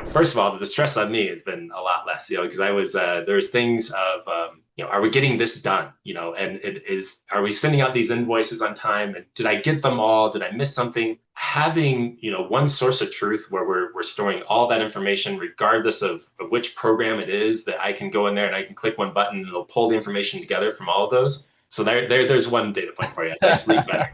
first of all, the stress on me has been a lot less, because there's things of, are we getting this done? And are we sending out these invoices on time? And did I get them all? Did I miss something? Having, one source of truth where we're storing all that information, regardless of which program it is, that I can go in there and I can click one button and it'll pull the information together from all of those. So there's one data point for you. I sleep better.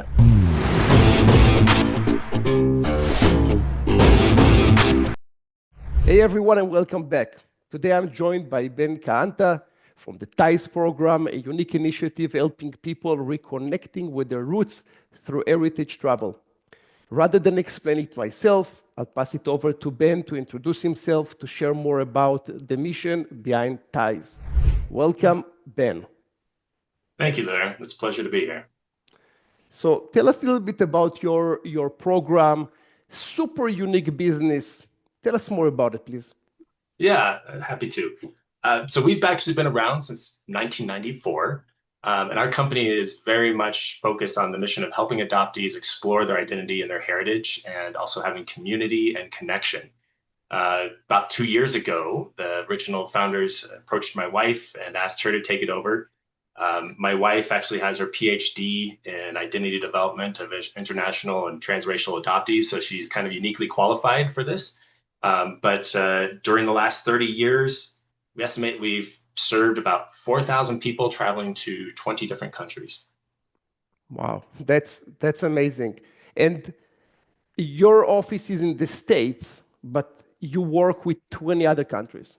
Hey everyone, and welcome back. Today I'm joined by Kaanta from the TIES program, a unique initiative helping people reconnecting with their roots through heritage travel. Rather than explain it myself, I'll pass it over to Ben to introduce himself to share more about the mission behind TIES. Welcome, Ben. Thank you, Larry. It's a pleasure to be here. So tell us a little bit about your program, super unique business. Tell us more about it, please. Yeah, happy to. So we've actually been around since 1994, and our company is very much focused on the mission of helping adoptees explore their identity and their heritage, and also having community and connection. About 2 years ago, the original founders approached my wife and asked her to take it over. My wife actually has her PhD in identity development of international and transracial adoptees, so she's kind of uniquely qualified for this. But during the last 30 years, we estimate we've served about 4,000 people traveling to 20 different countries. Wow, that's amazing. And your office is in the States, but you work with 20 other countries.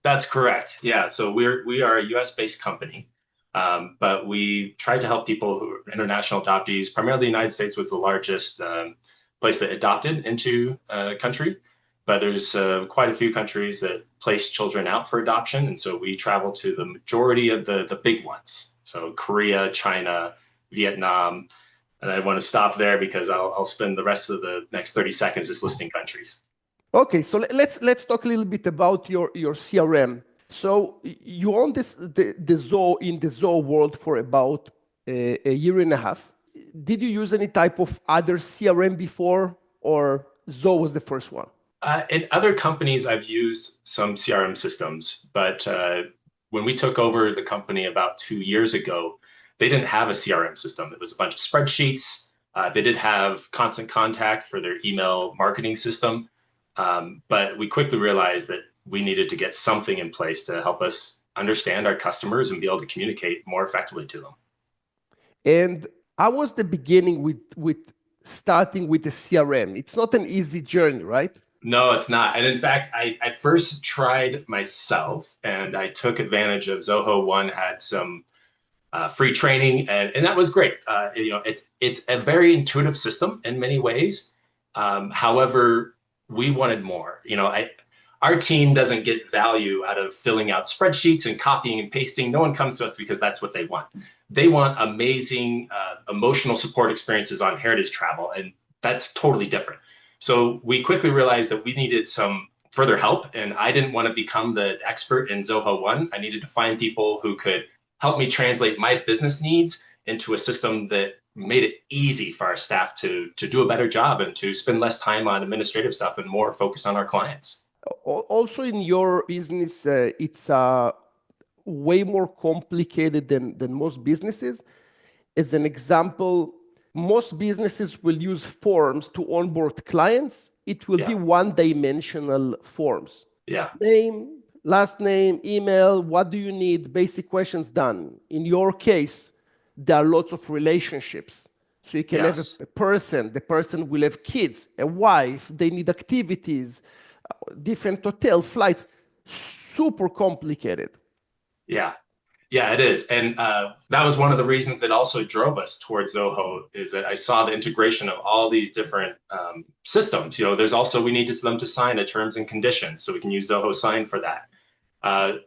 That's correct. Yeah, so we are a US-based company, but we try to help people who are international adoptees. Primarily, the United States was the largest place that adopted into a country. But there's quite a few countries that place children out for adoption. And so we travel to the majority of the big ones. So Korea, China, Vietnam. And I want to stop there because I'll spend the rest of the next 30 seconds just listing countries. Okay, so let's talk a little bit about your CRM. So you own the Zoho in the Zoho world for about a year and a half. Did you use any type of other CRM before, or Zoho was the first one? In other companies, I've used some CRM systems, but when we took over the company about 2 years ago, they didn't have a CRM system. It was a bunch of spreadsheets. They did have Constant Contact for their email marketing system, but we quickly realized that we needed to get something in place to help us understand our customers and be able to communicate more effectively to them. And how was the beginning with starting with the CRM? It's not an easy journey, right? No, it's not. And in fact, I first tried myself and I took advantage of Zoho. One had some free training and that was great. It's a very intuitive system in many ways. However, we wanted more. Our team doesn't get value out of filling out spreadsheets and copying and pasting. No one comes to us because that's what they want. They want amazing emotional support experiences on heritage travel, and that's totally different. So we quickly realized that we needed some further help, and I didn't want to become the expert in Zoho One. I needed to find people who could help me translate my business needs into a system that made it easy for our staff to do a better job and to spend less time on administrative stuff and more focused on our clients. Also in your business, it's way more complicated than most businesses. As an example, most businesses will use forms to onboard clients. It will be one-dimensional forms. Yeah. Name, last name, email, what do you need? Basic questions done. In your case, there are lots of relationships. So you can have a person, the person will have kids, a wife, they need activities, different hotel flights, super complicated. Yeah, it is. And that was one of the reasons that also drove us towards Zoho, is that I saw the integration of all these different systems. There's also, we need them to sign a terms and conditions, so we can use Zoho Sign for that.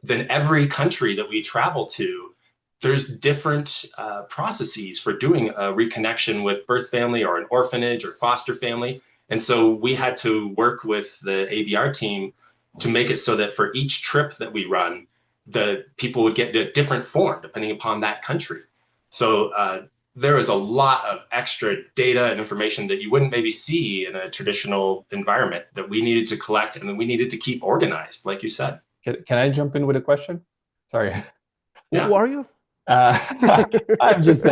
Then every country that we travel to, there's different processes for doing a reconnection with birth family or an orphanage or foster family. And so we had to work with the ADR team to make it so that for each trip that we run, the people would get a different form depending upon that country. So there was a lot of extra data and information that you wouldn't maybe see in a traditional environment that we needed to collect and then we needed to keep organized, like you said. Can I jump in with a question? Sorry. Yeah. Who are you? I'm just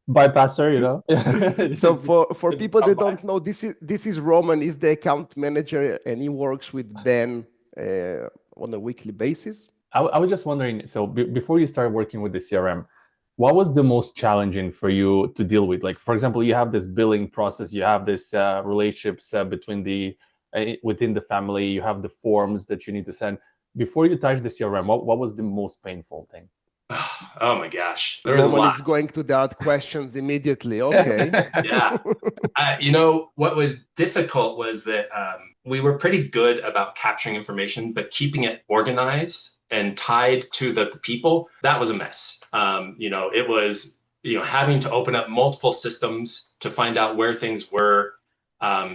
bypasser, you know. So for people that don't know, this is Roman. He's the account manager, and he works with Ben on a weekly basis. I was just wondering, so before you started working with the CRM, what was the most challenging for you to deal with? Like, for example, you have this billing process, you have this relationships between within the family, you have the forms that you need to send. Before you touch the CRM, what was the most painful thing? Oh my gosh, there was a Roman lot. is going to the hard questions immediately. Okay. Yeah. You know, what was difficult was that we were pretty good about capturing information, but keeping it organized and tied to the people, that was a mess. You know, it was, you know, having to open up multiple systems to find out where things were.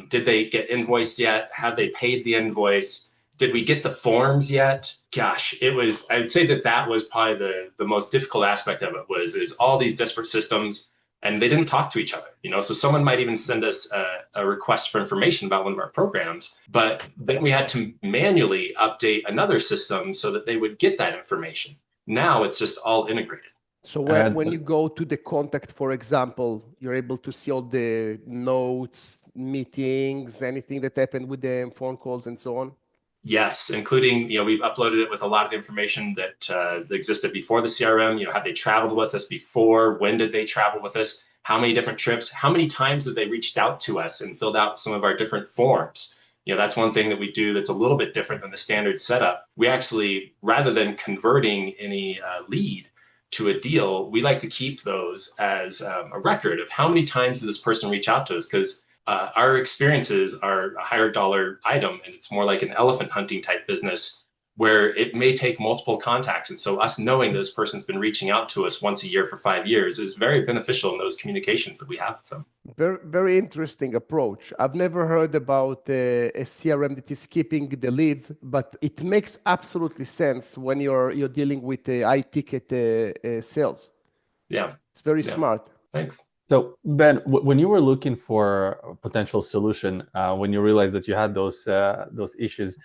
Did they get invoiced yet? Have they paid the invoice? Did we get the forms yet? Gosh, I'd say that was probably the most difficult aspect of it is all these disparate systems and they didn't talk to each other, you know? So someone might even send us a request for information about one of our programs, but then we had to manually update another system so that they would get that information. Now it's just all integrated. So when you go to the contact, for example, you're able to see all the notes, meetings, anything that happened with them, phone calls and so on? Yes, including, you know, we've uploaded it with a lot of information that existed before the CRM. You know, have they traveled with us before? When did they travel with us? How many different trips? How many times have they reached out to us and filled out some of our different forms? You know, that's one thing that we do that's a little bit different than the standard setup. We actually, rather than converting any lead to a deal, we like to keep those as a record of how many times did this person reach out to us, because our experiences are a higher dollar item, and it's more like an elephant hunting type business where it may take multiple contacts. And so us knowing this person's been reaching out to us once a year for 5 years is very beneficial in those communications that we have with them. Very, very interesting approach. I've never heard about a CRM that is keeping the leads, but it makes absolutely sense when you're dealing with high ticket sales. Yeah. It's very smart. Thanks. So Ben, when you were looking for a potential solution, when you realized that you had those issues,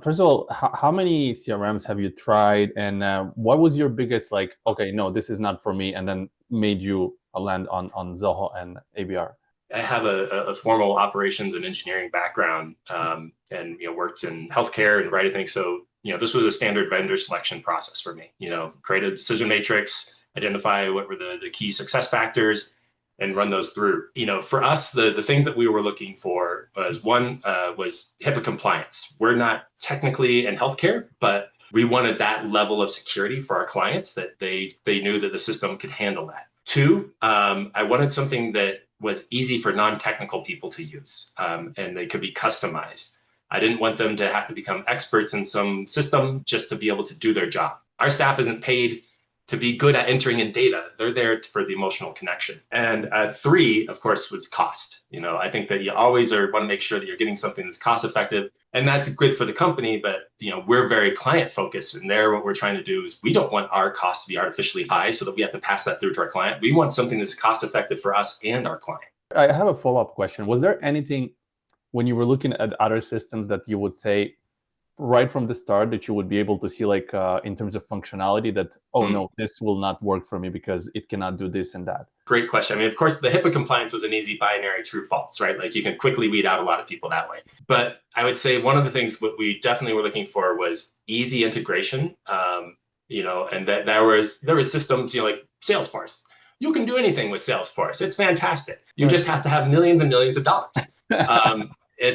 first of all, how many CRMs have you tried, and what was your biggest okay, no, this is not for me, and then made you land on Zoho and ABR? I have a formal operations and engineering background, and worked in healthcare and rethink. So this was a standard vendor selection process for me. Create a decision matrix, identify what were the key success factors, and run those through. For us, the things that we were looking for was one was HIPAA compliance. We're not technically in healthcare, but we wanted that level of security for our clients that they knew that the system could handle that. Two, I wanted something that was easy for non-technical people to use, and they could be customized. I didn't want them to have to become experts in some system just to be able to do their job. Our staff isn't paid to be good at entering in data. They're there for the emotional connection. And three, of course, was cost. I think that you always want to make sure that you're getting something that's cost effective, and that's good for the company. But we're very client focused, and what we're trying to do is we don't want our cost to be artificially high so that we have to pass that through to our client. We want something that's cost effective for us and our client. I have a follow-up question. Was there anything when you were looking at other systems that you would say right from the start that you would be able to see in terms of functionality that, no, this will not work for me because it cannot do this and that? Great question. I mean, of course, the HIPAA compliance was an easy binary true false, right? Like you can quickly weed out a lot of people that way. But I would say one of the things what we definitely were looking for was easy integration, and that there was systems, like Salesforce. You can do anything with Salesforce. It's fantastic. You just have to have millions and millions of dollars.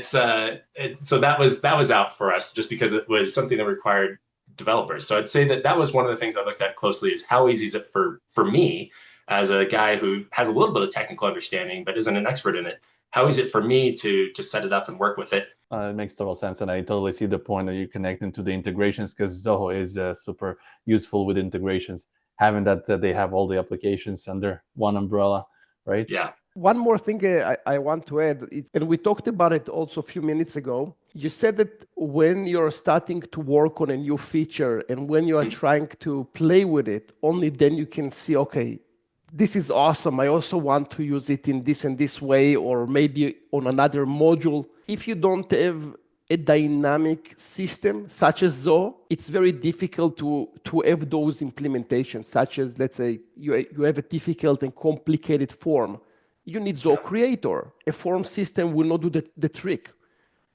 So that was out for us just because it was something that required developers. So I'd say that was one of the things I looked at closely is how easy is it for me as a guy who has a little bit of technical understanding but isn't an expert in it. How is it for me to set it up and work with it? It makes total sense, and I totally see the point that you connect into the integrations because Zoho is super useful with integrations. Having that they have all the applications under one umbrella, right? Yeah. One more thing I want to add, and we talked about it also a few minutes ago. You said that when you're starting to work on a new feature and when you are trying to play with it, only then you can see, okay, this is awesome. I also want to use it in this and this way, or maybe on another module. If you don't have a dynamic system such as Zoho, it's very difficult to have those implementations, such as, let's say, you have a difficult and complicated form. You need Zoho Creator. A form system will not do the trick.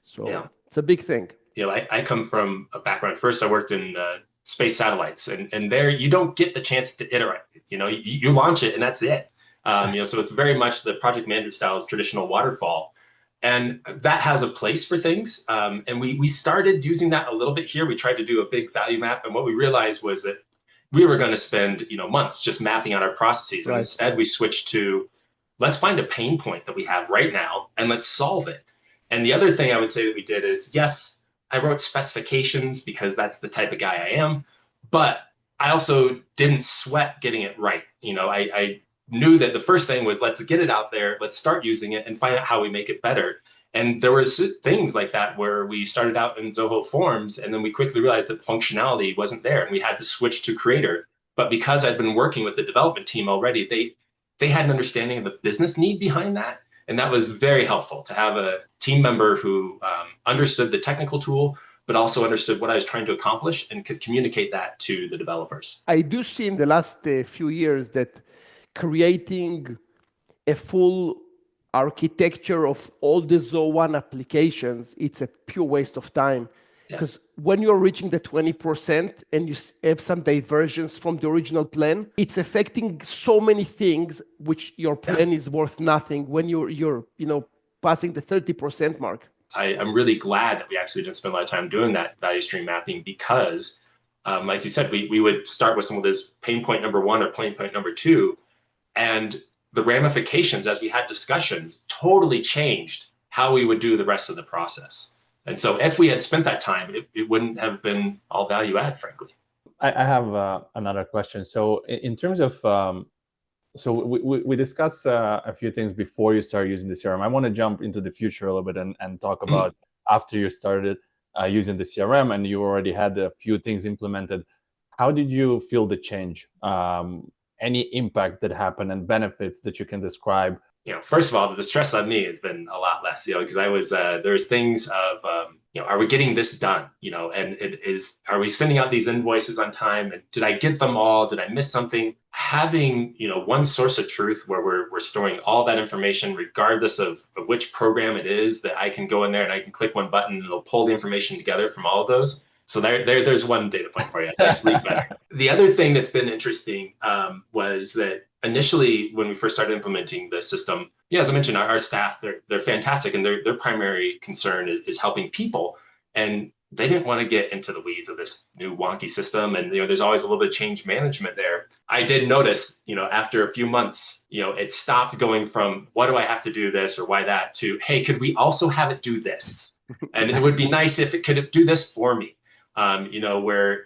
So it's a big thing. I come from a background. First, I worked in space satellites, and there you don't get the chance to iterate. You launch it and that's it. So it's very much the project management style's traditional waterfall, and that has a place for things. And we started using that a little bit here. We tried to do a big value map, and what we realized was that we were going to spend months just mapping out our processes, and instead we switched to, let's find a pain point that we have right now and let's solve it. And the other thing I would say that we did is, yes, I wrote specifications because that's the type of guy I am, but I also didn't sweat getting it right. I knew that the first thing was, let's get it out there, let's start using it and find out how we make it better. And there were things like that where we started out in Zoho Forms, and then we quickly realized that functionality wasn't there and we had to switch to Creator. But because I'd been working with the development team already, they had an understanding of the business need behind that. And that was very helpful to have a team member who understood the technical tool, but also understood what I was trying to accomplish and could communicate that to the developers. I do see in the last few years that creating a full architecture of all the Zoho One applications, it's a pure waste of time. Because when you're reaching the 20% and you have some diversions from the original plan, it's affecting so many things, which your plan is worth nothing when you're passing the 30% mark. I'm really glad that we actually didn't spend a lot of time doing that value stream mapping, because like you said, we would start with some of this pain point number 1 or pain point number 2, and the ramifications as we had discussions totally changed how we would do the rest of the process. And so if we had spent that time, it wouldn't have been all value add, frankly. I have another question. So in terms of, so we discussed a few things before you started using the CRM. I want to jump into the future a little bit and talk about after you started using the CRM and you already had a few things implemented. How did you feel the change? Any impact that happened and benefits that you can describe? First of all, the stress on me has been a lot less, because I was, there's things of, are we getting this done? And are we sending out these invoices on time? And did I get them all? Did I miss something? Having, one source of truth where we're storing all that information, regardless of which program it is, that I can go in there and I can click one button and it'll pull the information together from all of those. So there's one data point for you. I sleep better. The other thing that's been interesting was that initially, when we first started implementing the system, as I mentioned, our staff, they're fantastic, and their primary concern is helping people. And they didn't want to get into the weeds of this new wonky system. And there's always a little bit of change management there. I did notice, after a few months, it stopped going from, what do I have to do this or why that, to, hey, could we also have it do this? And it would be nice if it could do this for me. Where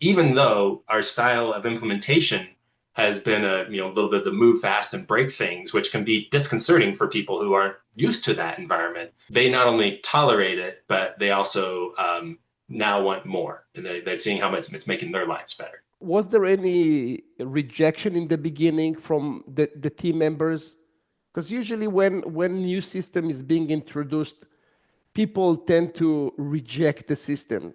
even though our style of implementation has been a little bit of the move fast and break things, which can be disconcerting for people who aren't used to that environment, they not only tolerate it, but they also now want more, and they're seeing how much it's making their lives better. Was there any rejection in the beginning from the team members? Because usually when new system is being introduced, people tend to reject the system.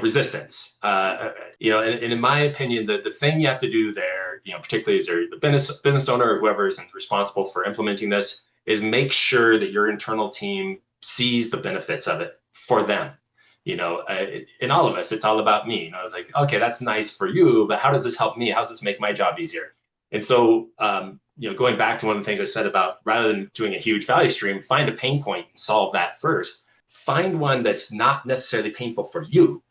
Resistance. And in my opinion, the thing you have to do there, particularly as you're the business owner or whoever is responsible for implementing this, is make sure that your internal team sees the benefits of it for them. In all of us, it's all about me. It's like, okay, that's nice for you, but how does this help me? How does this make my job easier? And so, going back to one of the things I said about, rather than doing a huge value stream, find a pain point and solve that first. Find one that's not necessarily painful for you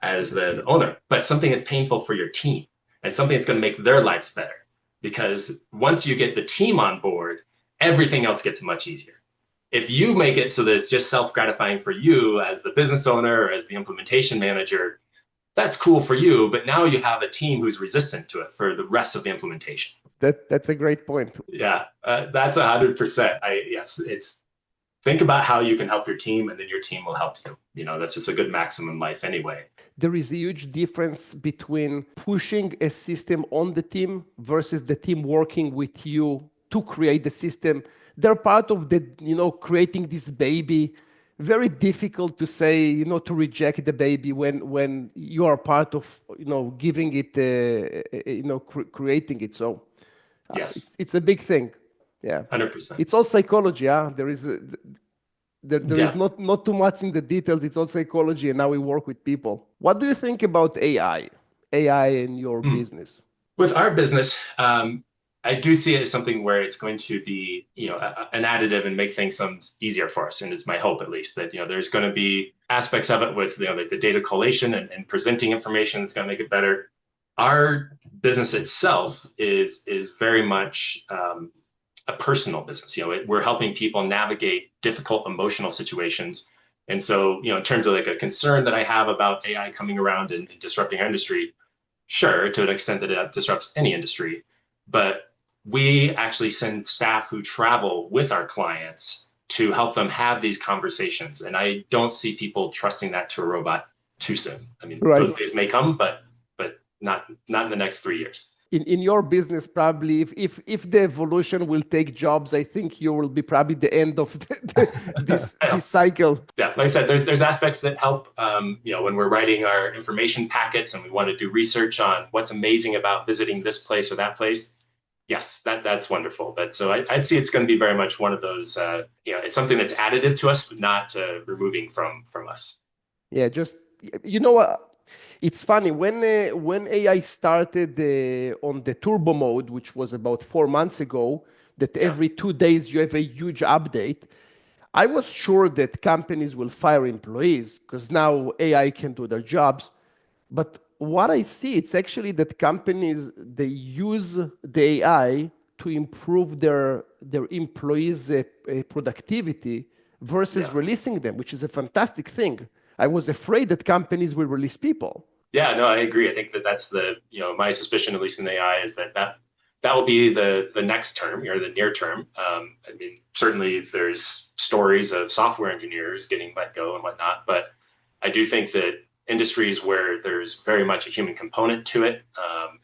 as the owner, but something that's painful for your team and something that's going to make their lives better. Because once you get the team on board, everything else gets much easier. If you make it so that it's just self-gratifying for you as the business owner or as the implementation manager, that's cool for you, but now you have a team who's resistant to it for the rest of the implementation. That's a great point. Yeah, that's 100%. It's think about how you can help your team, and then your team will help you. That's just a good maxim in life anyway. there is a huge difference between pushing a system on the team versus the team working with you to create the system. They're part of the, creating this baby. Very difficult to say, to reject the baby when you are part of, giving it, creating it. So Yes, it's a big thing. Yeah. 100%. It's all psychology. There is Yeah. not too much in the details. It's all psychology, and now we work with people. What do you think about AI in your business? With our business, I do see it as something where it's going to be, an additive and make things some easier for us. And it's my hope, at least, that, there's going to be aspects of it with, like the data collation and presenting information that's going to make it better. Our business itself is very much a personal business. We're helping people navigate difficult emotional situations. And so, in terms of like a concern that I have about AI coming around and disrupting our industry, sure, to an extent that it disrupts any industry, but we actually send staff who travel with our clients to help them have these conversations. And I don't see people trusting that to a robot too soon. I mean, Right. Those days may come, but not in the next 3 years. In your business, probably, if the evolution will take jobs, I think you will be probably the end of this cycle. Yeah, like I said, there's aspects that help. When we're writing our information packets and we want to do research on what's amazing about visiting this place or that place. Yes, that's wonderful. But so I'd see it's going to be very much one of those. It's something that's additive to us, but not removing from us. Yeah, just what. It's funny, when AI started on the turbo mode, which was about 4 months ago, that every 2 days you have a huge update, I was sure that companies will fire employees because now AI can do their jobs. But what I see, it's actually that companies, they use the AI to improve their employees' productivity versus releasing them, which is a fantastic thing. I was afraid that companies will release people. Yeah, no, I agree. I think that's my suspicion, at least in AI, is that will be the next term or the near term. I mean, certainly there's stories of software engineers getting let go and whatnot, but I do think that industries where there's very much a human component to it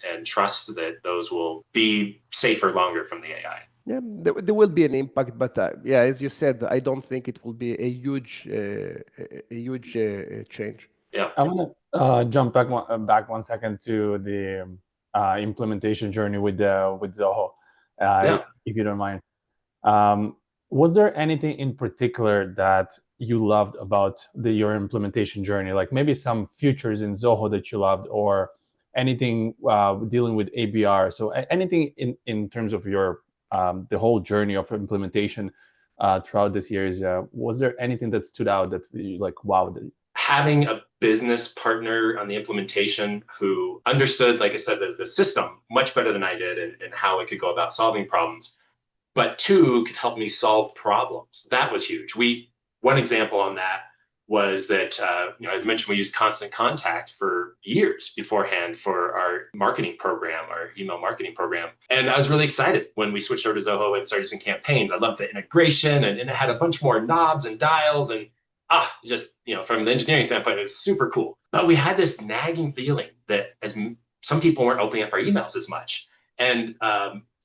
and trust that those will be safer longer from the AI. Yeah, there will be an impact, but as you said, I don't think it will be a huge change. Yeah, I want to jump back 1 second to the implementation journey with Zoho, if you don't mind. Was there anything in particular that you loved about your implementation journey, like maybe some features in Zoho that you loved, or anything dealing with ABR? So anything in terms of your the whole journey of implementation throughout this years, was there anything that stood out that you like, wow? Having a business partner on the implementation who understood, like I said, the system much better than I did and how it could go about solving problems, but two, could help me solve problems. That was huge. One example on that was that, as I mentioned, we used Constant Contact for years beforehand for our marketing program, our email marketing program. And I was really excited when we switched over to Zoho and started using campaigns. I loved the integration and it had a bunch more knobs and dials and just, from the engineering standpoint, it was super cool. But we had this nagging feeling that as some people weren't opening up our emails as much. And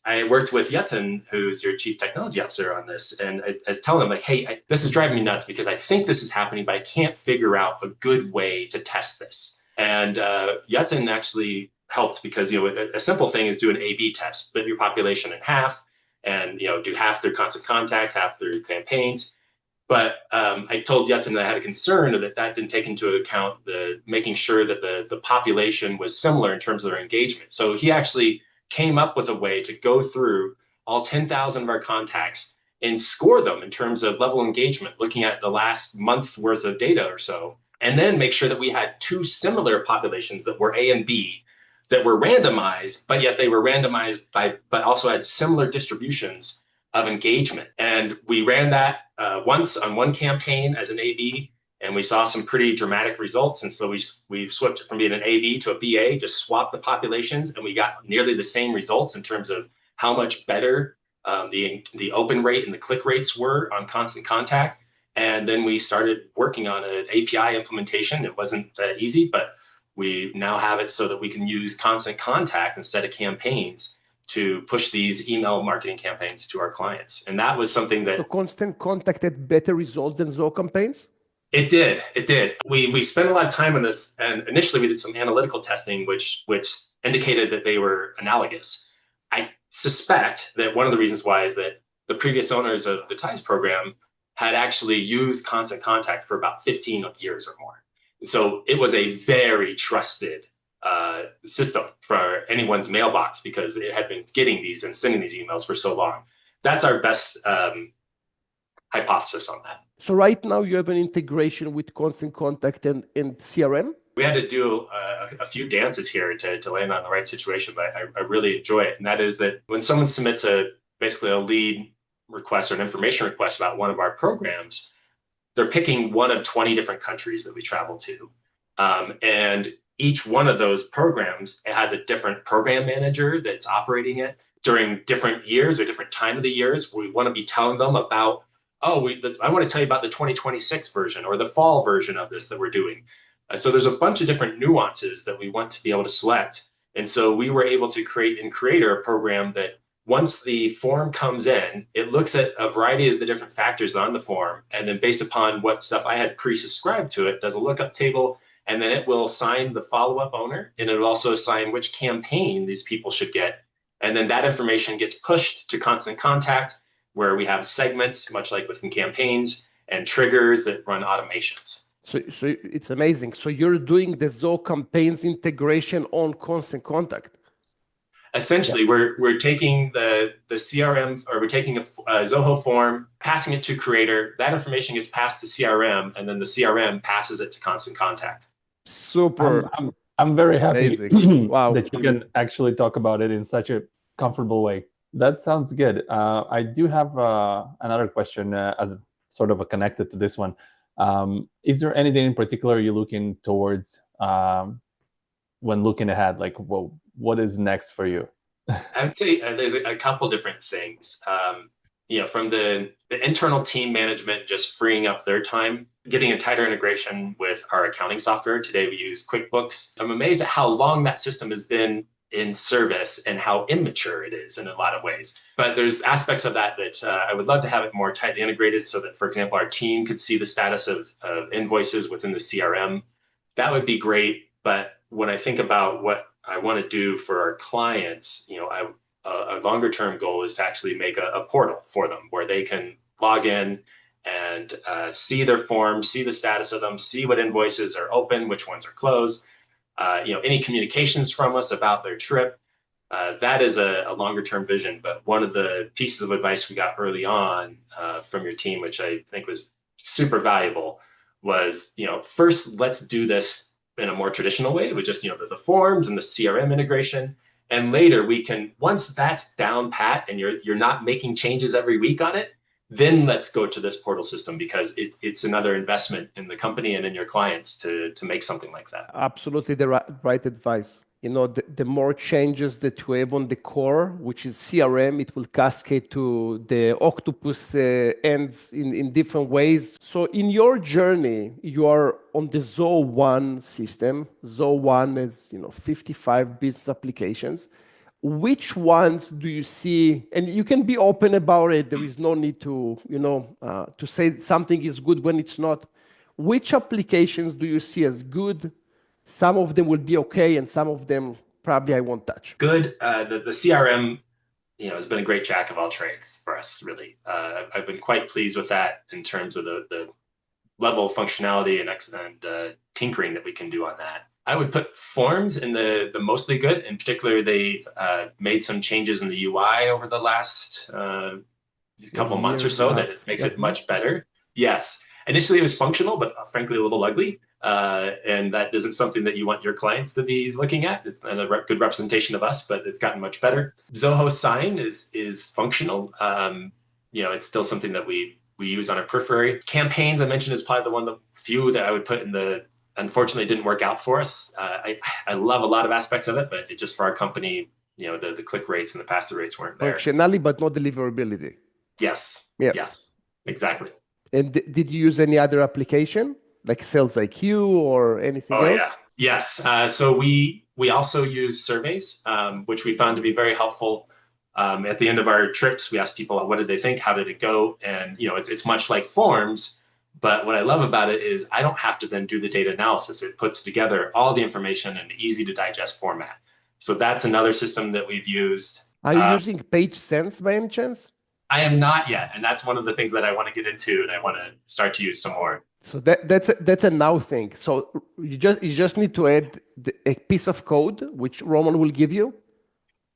I worked with Yatin, who's your chief technology officer, on this. And I was telling him, like, hey, this is driving me nuts because I think this is happening, but I can't figure out a good way to test this. And Yatin actually helped because, a simple thing is do an A/B test, split your population in half and, do half through Constant Contact, half through campaigns. But I told Yatin that I had a concern that didn't take into account making sure that the population was similar in terms of their engagement. So he actually came up with a way to go through all 10,000 of our contacts and score them in terms of level of engagement, looking at the last month worth of data or so, and then make sure that we had two similar populations that were A and B that were randomized, but yet they were randomized but also had similar distributions of engagement. And we ran that once on one campaign as an A/B, and we saw some pretty dramatic results. And so we've switched it from being an A/B to a BA, just swapped the populations, and we got nearly the same results in terms of how much better the open rate and the click rates were on Constant Contact. And then we started working on an API implementation. It wasn't easy, but we now have it so that we can use Constant Contact instead of campaigns to push these email marketing campaigns to our clients. And that was something that— So Constant Contact had better results than Zoho campaigns? It did. It did. We spent a lot of time on this, and initially we did some analytical testing, which indicated that they were analogous. I suspect that one of the reasons why is that the previous owners of the TIES program had actually used Constant Contact for about 15 years or more. And so it was a very trusted system for anyone's mailbox because it had been getting these and sending these emails for so long. That's our best hypothesis on that. So right now you have an integration with Constant Contact and CRM? We had to do a few dances here to land on the right situation, but I really enjoy it. And that is that when someone submits basically a lead request or an information request about one of our programs, they're picking one of 20 different countries that we travel to. And each one of those programs, it has a different program manager that's operating it during different years or different time of the years. We want to be telling them about, I want to tell you about the 2026 version or the fall version of this that we're doing. So there's a bunch of different nuances that we want to be able to select. And so we were able to create in Creator a program that once the form comes in, it looks at a variety of the different factors on the form. And then based upon what stuff I had pre-subscribed to it, does a lookup table, and then it will assign the follow-up owner, and it'll also assign which campaign these people should get. And then that information gets pushed to Constant Contact, where we have segments, much like within campaigns, and triggers that run automations. So it's amazing. So you're doing the Zoho campaigns integration on Constant Contact. Essentially, we're taking the CRM, or we're taking a Zoho form, passing it to Creator. That information gets passed to CRM, and then the CRM passes it to Constant Contact. Super. I'm very happy wow. that you can actually talk about it in such a comfortable way. That sounds good. I do have another question as sort of connected to this one. Is there anything in particular you're looking towards when looking ahead? Like, what is next for you? I would say there's a couple different things. From the internal team management, just freeing up their time, getting a tighter integration with our accounting software. Today we use QuickBooks. I'm amazed at how long that system has been in service and how immature it is in a lot of ways. But there's aspects of that I would love to have it more tightly integrated so that, for example, our team could see the status of invoices within the CRM. That would be great. But when I think about what I want to do for our clients, a longer term goal is to actually make a portal for them where they can log in and see their forms, see the status of them, see what invoices are open, which ones are closed, any communications from us about their trip. That is a longer term vision. But one of the pieces of advice we got early on from your team, which I think was super valuable, was, first, let's do this in a more traditional way with just, the forms and the CRM integration. And later we can, once that's down pat and you're not making changes every week on it, then let's go to this portal system, because it's another investment in the company and in your clients to make something like that. Absolutely the right advice. The more changes that you have on the core, which is CRM, it will cascade to the octopus ends in different ways. So in your journey, you are on the Zoho One system. Zoho One is 55 business applications. Which ones do you see? And you can be open about it. There is no need to to say something is good when it's not. Which applications do you see as good? Some of them will be okay, and some of them probably I won't touch. Good. The CRM, has been a great jack of all trades for us, really. I've been quite pleased with that in terms of the level of functionality and tinkering that we can do on that. I would put forms in the mostly good. In particular, they've made some changes in the UI over the last couple months or so that it makes it much better. Yes. Initially, it was functional, but frankly, a little ugly. And that isn't something that you want your clients to be looking at. It's not a good representation of us, but it's gotten much better. Zoho Sign is functional. It's still something that we use on our periphery. Campaigns, I mentioned, is probably the few that I would put in unfortunately didn't work out for us. I love a lot of aspects of it, but it just for our company, the click rates and the pass-through rates weren't there. Functionality, but not deliverability. Yes. Yeah. Yes, exactly. And did you use any other application like Sales IQ or anything Oh else? yeah, yes. So we also use surveys, which we found to be very helpful. At the end of our trips, we asked people what did they think, how did it go, and it's much like forms. But what I love about it is I don't have to then do the data analysis. It puts together all the information in an easy to digest format. So that's another system that we've used. Are you using Page Sense by any chance? I am not yet, and that's one of the things that I want to get into, and I want to start to use some more. So that's a now thing. So you just need to add a piece of code which Roman will give you,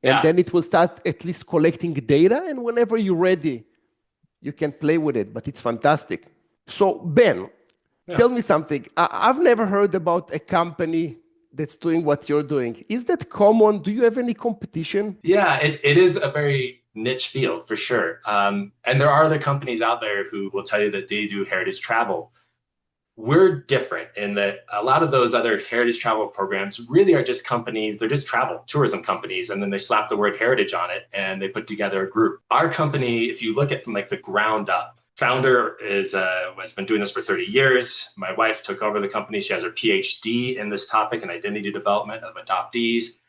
and then it will start at least collecting data. And whenever you're ready, you can play with it. But it's fantastic. So Ben, tell me something. I've never heard about a company that's doing what you're doing. Is that common? Do you have any competition? Yeah, it is a very niche field for sure. And there are other companies out there who will tell you that they do heritage travel. We're different in that a lot of those other heritage travel programs really are just companies, they're just travel tourism companies, and then they slap the word heritage on it and they put together a group. Our company, if you look at from like the ground up, founder has been doing this for 30 years. My wife took over the company. She has her PhD in this topic in identity development of adoptees.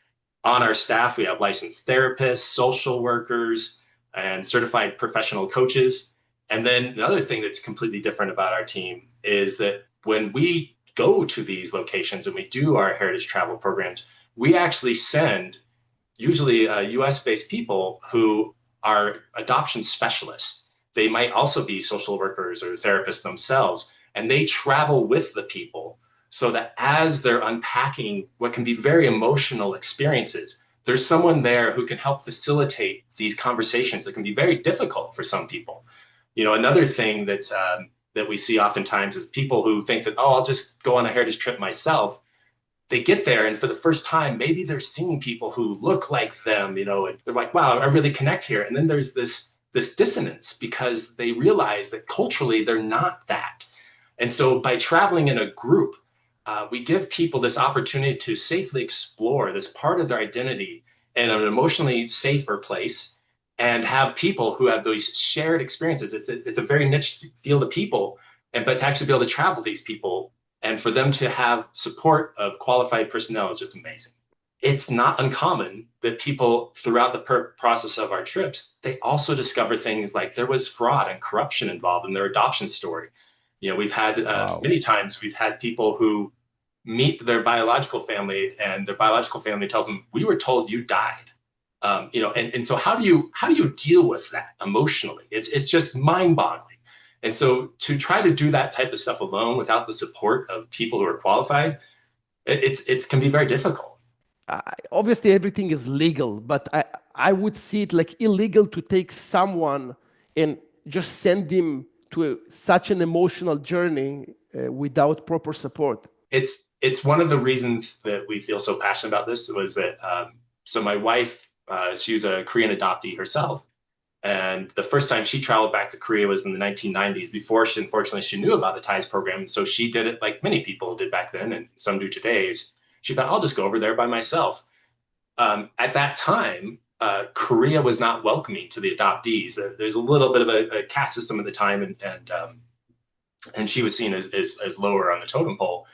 On our staff, we have licensed therapists, social workers, and certified professional coaches. And then another thing that's completely different about our team is that when we go to these locations and we do our heritage travel programs, we actually send usually US-based people who are adoption specialists. They might also be social workers or therapists themselves, and they travel with the people so that as they're unpacking what can be very emotional experiences, there's someone there who can help facilitate these conversations that can be very difficult for some people. Another thing that we see oftentimes is people who think that, oh, I'll just go on a heritage trip myself. They get there, and for the first time, maybe they're seeing people who look like them, and they're like, wow, I really connect here. And then there's this dissonance because they realize that culturally they're not that. And so by traveling in a group, we give people this opportunity to safely explore this part of their identity in an emotionally safer place and have people who have those shared experiences. It's a very niche field of people, but to actually be able to travel these people and for them to have support of qualified personnel is just amazing. It's not uncommon that people throughout the process of our trips, they also discover things like there was fraud and corruption involved in their adoption story. We've had many times we've had people who meet their biological family and their biological family tells them, we were told you died. And so how do you deal with that emotionally? It's just mind-boggling. And so to try to do that type of stuff alone without the support of people who are qualified, it can be very difficult. Obviously, everything is legal, but I would see it like illegal to take someone and just send him to such an emotional journey without proper support. It's one of the reasons that we feel so passionate about this was that so my wife, she was a Korean adoptee herself. And the first time she traveled back to Korea was in the 1990s before unfortunately, she knew about the TIES program. So she did it like many people did back then and some do today. She thought, I'll just go over there by myself. At that time, Korea was not welcoming to the adoptees. There's a little bit of a caste system at the time, and she was seen as lower on the totem pole.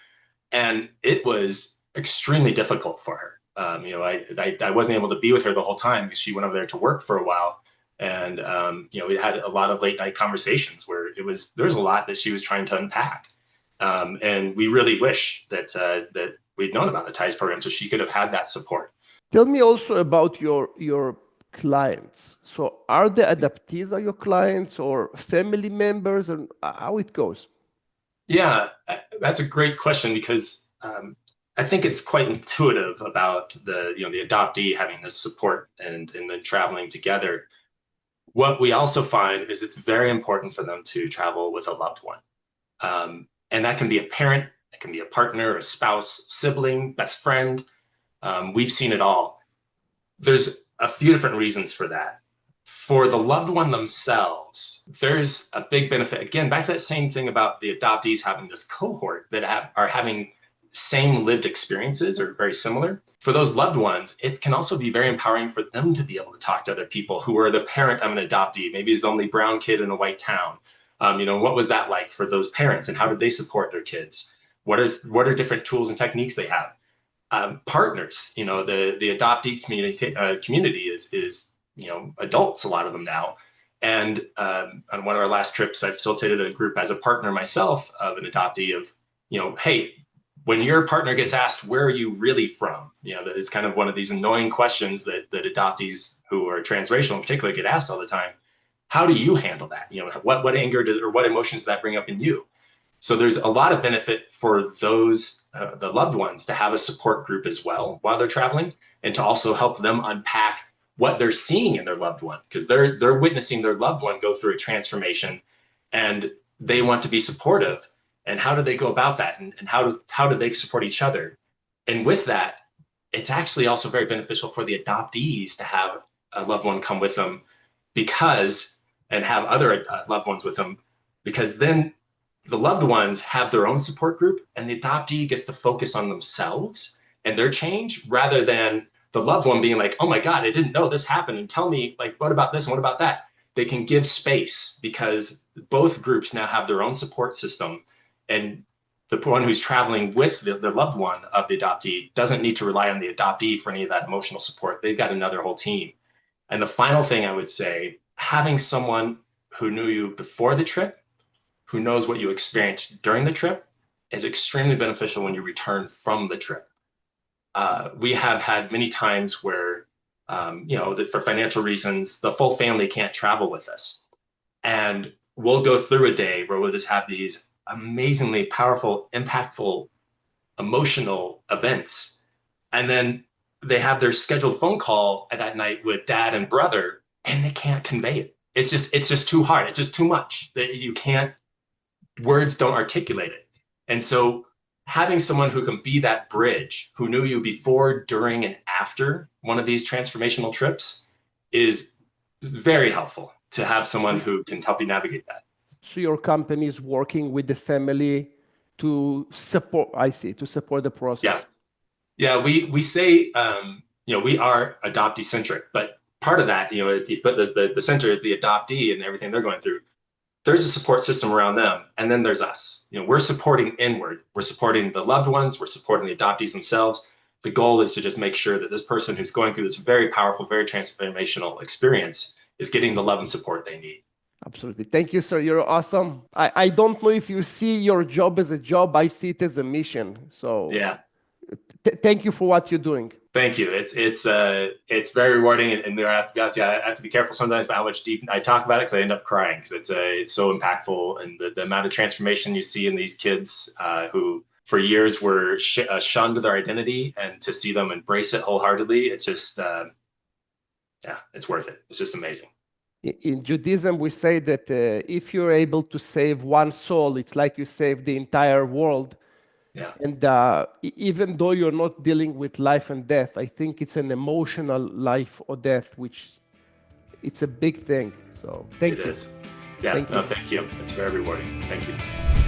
And it was extremely difficult for her. I wasn't able to be with her the whole time because she went over there to work for a while. And, we had a lot of late night conversations where there's a lot that she was trying to unpack. And we really wish that we'd known about the TIES program so she could have had that support. Tell me also about your clients. So are the adoptees are your clients or family members, and how it goes? Yeah, that's a great question because I think it's quite intuitive about the adoptee having this support and then traveling together. What we also find is it's very important for them to travel with a loved one. And that can be a parent, it can be a partner, a spouse, sibling, best friend. We've seen it all. There's a few different reasons for that. For the loved one themselves, there's a big benefit. Again, back to that same thing about the adoptees having this cohort that are having same lived experiences or very similar. For those loved ones, it can also be very empowering for them to be able to talk to other people who are the parent of an adoptee. Maybe he's the only brown kid in a white town. What was that like for those parents, and how did they support their kids? What are different tools and techniques they have? Partners, the adoptee community is adults, a lot of them now. And on one of our last trips, I facilitated a group as a partner myself of an adoptee of, hey, when your partner gets asked, where are you really from? It's kind of one of these annoying questions that adoptees who are transracial in particular get asked all the time. How do you handle that? What anger or what emotions does that bring up in you? So there's a lot of benefit for those, the loved ones, to have a support group as well while they're traveling, and to also help them unpack what they're seeing in their loved one, because they're witnessing their loved one go through a transformation, and they want to be supportive. And how do they go about that? And how do they support each other? And with that, it's actually also very beneficial for the adoptees to have a loved one come with them, and have other loved ones with them, because then the loved ones have their own support group, and the adoptee gets to focus on themselves and their change, rather than the loved one being like, oh my God, I didn't know this happened, and tell me, like, what about this and what about that? They can give space because both groups now have their own support system, and the one who's traveling with the loved one of the adoptee doesn't need to rely on the adoptee for any of that emotional support. They've got another whole team. And the final thing I would say, having someone who knew you before the trip, who knows what you experienced during the trip, is extremely beneficial when you return from the trip. We have had many times where, that for financial reasons, the full family can't travel with us. And we'll go through a day where we'll just have these amazingly powerful, impactful, emotional events. And then they have their scheduled phone call at that night with dad and brother, and they can't convey it. It's just too hard. It's just too much. You can't, words don't articulate it. And so having someone who can be that bridge, who knew you before, during, and after one of these transformational trips, is very helpful to have someone who can help you navigate that. So your company is working with the family to support, to support the process. Yeah, we say, we are adoptee centric, but part of that, but the center is the adoptee and everything they're going through. There's a support system around them, and then there's us. We're supporting inward. We're supporting the loved ones. We're supporting the adoptees themselves. The goal is to just make sure that this person who's going through this very powerful, very transformational experience is getting the love and support they need. Absolutely. Thank you, sir. You're awesome. I don't know if you see your job as a job. I see it as a mission. So yeah, thank you for what you're doing. Thank you. It's very rewarding, and I have to be honest, I have to be careful sometimes about how much deep I talk about it, because I end up crying, because it's so impactful, and the amount of transformation you see in these kids who for years were shunned their identity, and to see them embrace it wholeheartedly, it's just it's worth it. It's just amazing. In Judaism, we say that if you're able to save one soul, it's like you saved the entire world. Yeah. And even though you're not dealing with life and death, I think it's an emotional life or death, which it's a big thing. So thank you. It is. Yeah. Thank you. It's very rewarding. Thank you.